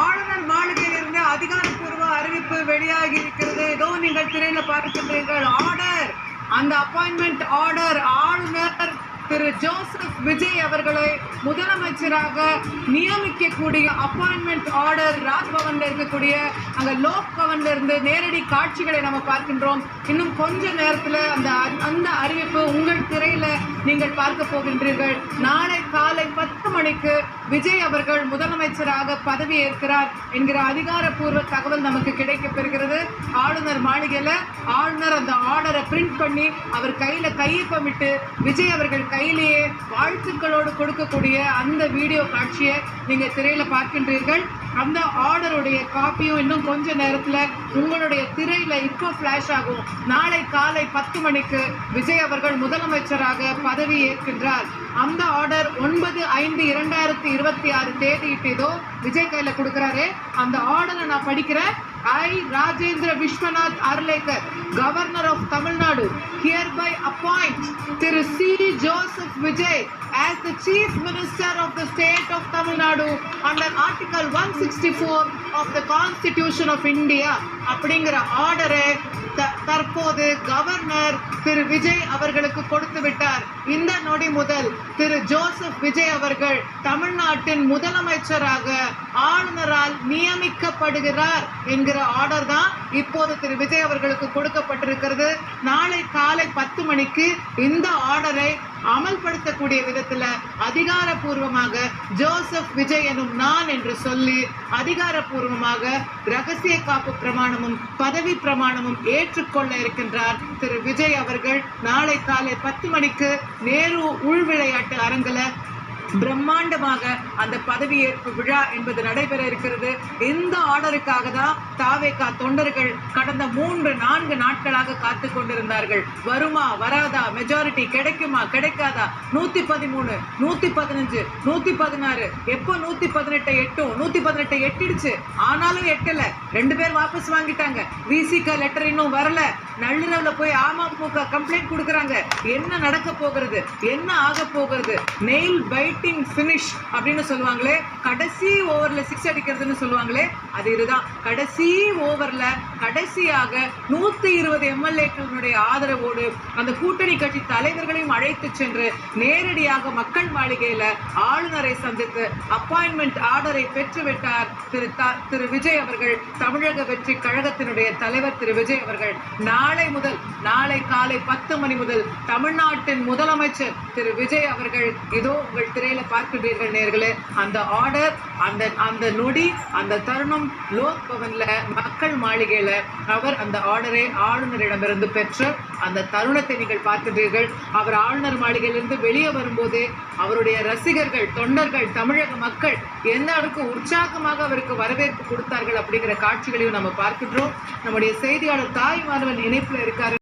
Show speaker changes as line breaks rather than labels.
ஆளுநர் மாளிகையிலிருந்து அதிகாரப்பூர்வ அறிவிப்பு வெளியாகி இருக்கிறது. இதோ நீங்கள் திரையில பார்க்கின்றீர்கள். ஆர்டர், அந்த அப்பாயின்மெண்ட் ஆர்டர். ஆளுநர் திரு ஜோசப் விஜய் அவர்களை முதலமைச்சராக நியமிக்கக்கூடிய அப்பாயின்மெண்ட் ஆர்டர் ராஜ்பவன்ல இருக்கக்கூடிய அங்க லோக் பவன்ல இருந்து நேரடி காட்சிகளை நம்ம பார்க்கின்றோம். இன்னும் கொஞ்ச நேரத்தில் அந்த அறிவிப்பு உங்கள் திரையில நீங்கள் பார்க்க போகின்றீர்கள். நாளை காலை 10 மணிக்கு விஜய் அவர்கள் முதலமைச்சராக பதவி ஏற்கிறார் என்கிற அதிகாரப்பூர்வ தகவல் நமக்கு கிடைக்கப்பெறுகிறது. ஆளுநர் மாளிகையில ஆளுநர் அந்த ஆர்டரை பிரிண்ட் பண்ணி அவர் கையில கையொப்பமிட்டு விஜய் அவர்கள் கையிலேயே வாழ்த்துக்களோடு கொடுக்கக்கூடிய அந்த வீடியோ காட்சியை நீங்க திரையில பார்க்கின்றீர்கள். அந்த ஆர்டருடைய காப்பியும் இன்னும் கொஞ்ச நேரத்துல உங்களுடைய திரையில இப்போ பிளாஷ் ஆகும். நாளை காலை 10 மணிக்கு விஜய் அவர்கள் முதலமைச்சராக பதவி ஏற்கின்றார். அந்த ஆர்டர் 9/5/2026 தேதியிட்டதோ விஜய் கையில கொடுக்கிறாரு. அந்த ஆர்டரை நான் படிக்கிறேன். I, Rajendra Vishwanath Arlekar, Governor of Tamil Nadu, hereby appoint Thiru C. Joseph Vijay as the Chief Minister of the State of Tamil Nadu under Article 164 of the Constitution of India. அப்படிங்கிற ஆர்டரை தற்போது governor திரு விஜய் அவர்களுக்கு கொடுத்து விட்டார். இந்த நொடி முதல் திரு Joseph Vijay அவர்கள் தமிழ்நாட்டின் முதலமைச்சராக ஆளுநரால் நியமிக்கப்படுகிறார் என்கிற ஆர்டர் தான் இப்போது திரு விஜய் அவர்களுக்கு கொடுக்கப்பட்டிருக்கிறது. நாளை காலை 10 மணிக்கு இந்த ஆர்டரை அமல்படுத்தக்கூடிய விதத்துல அதிகாரப்பூர்வமாக ஜோசப் விஜய் எனும் நான் என்று சொல்லி அதிகாரப்பூர்வமாக ரகசிய காப்பு பிரமாணமும் பதவி பிரமாணமும் ஏற்றுக்கொள்ள இருக்கின்றார் திரு விஜய் அவர்கள். நாளை காலை 10 மணிக்கு நேரு உள் விளையாட்டு அரங்கில் பிரம்மாண்டமாக அந்த பதவியேற்பு விழா என்பது நடைபெற இருக்கிறது. இந்த ஆர்டருக்காக தான் தாவேகா தொண்டர்கள் கடந்த 3-4 நாட்களாக காத்து கொண்டிருந்தார்கள். வருமா வராதா, மெஜாரிட்டி கிடைக்குமா கிடைக்காதா, 113 115 116 எப்போ 118 எட்டும் 118 எட்டிடுச்சு. ஆனாலும் எட்டல, 2 பேர் வாபஸ் வாங்கிட்டாங்க. விசிக லெட்டர் இன்னும் வரல. நள்ளிரவுல போய் அமமுக கம்ப்ளைண்ட் கொடுக்கறாங்க. என்ன நடக்க போகிறது, என்ன ஆக போகிறது? நெயில் பைட்டிங் ஃபினிஷ் அப்படின்னு சொல்லுவாங்களே, கடைசி ஓவர்ல 6 அடிக்கிறதுன்னு சொல்லுவாங்களே, அது இதுதான். கடைசி ஓவர்ல கடைசியாக 120 எம்எல்ஏக்களுடைய ஆதரவோடு அந்த கூட்டணி கட்சி தலைவர்களையும் அழைத்து சென்று நேரடியாக மக்கள் மாளிகையில ஆளுநரை சந்தித்து அப்பாயின்மெண்ட் ஆர்டரை பெற்றுவிட்டார் திரு விஜய் அவர்கள். தமிழக வெற்றி கழகத்தினுடைய தலைவர் திரு விஜய் அவர்கள் நாளை காலை 10 மணி முதல் தமிழ்நாட்டின் முதலமைச்சர் திரு விஜய் அவர்கள் இதோ உங்கள் திரையில பார்க்கிறீர்கள் நேயர்களே. அந்த ஆர்டர், அந்த நொடி, அந்த தருணம் லோக் பவன்ல மக்கள் மாளிகையில அவர் அந்த ஆர்டரை ஆளுநரிடமிருந்து பெற்று அந்த தருணத்தை நீங்கள் பார்க்கிறீர்கள். அவர் ஆளுநர் மாளிகையிலிருந்து வெளியே வரும்போது அவருடைய ரசிகர்கள், தொண்டர்கள், தமிழக மக்கள் எந்த அளவுக்கு உற்சாகமாக அவருக்கு வரவேற்பு கொடுத்தார்கள் அப்படிங்கிற காட்சிகளையும் நம்ம பார்க்கின்றோம். நம்முடைய செய்தியாளர் தாய் மாணவன் இணைப்புல இருக்காரு.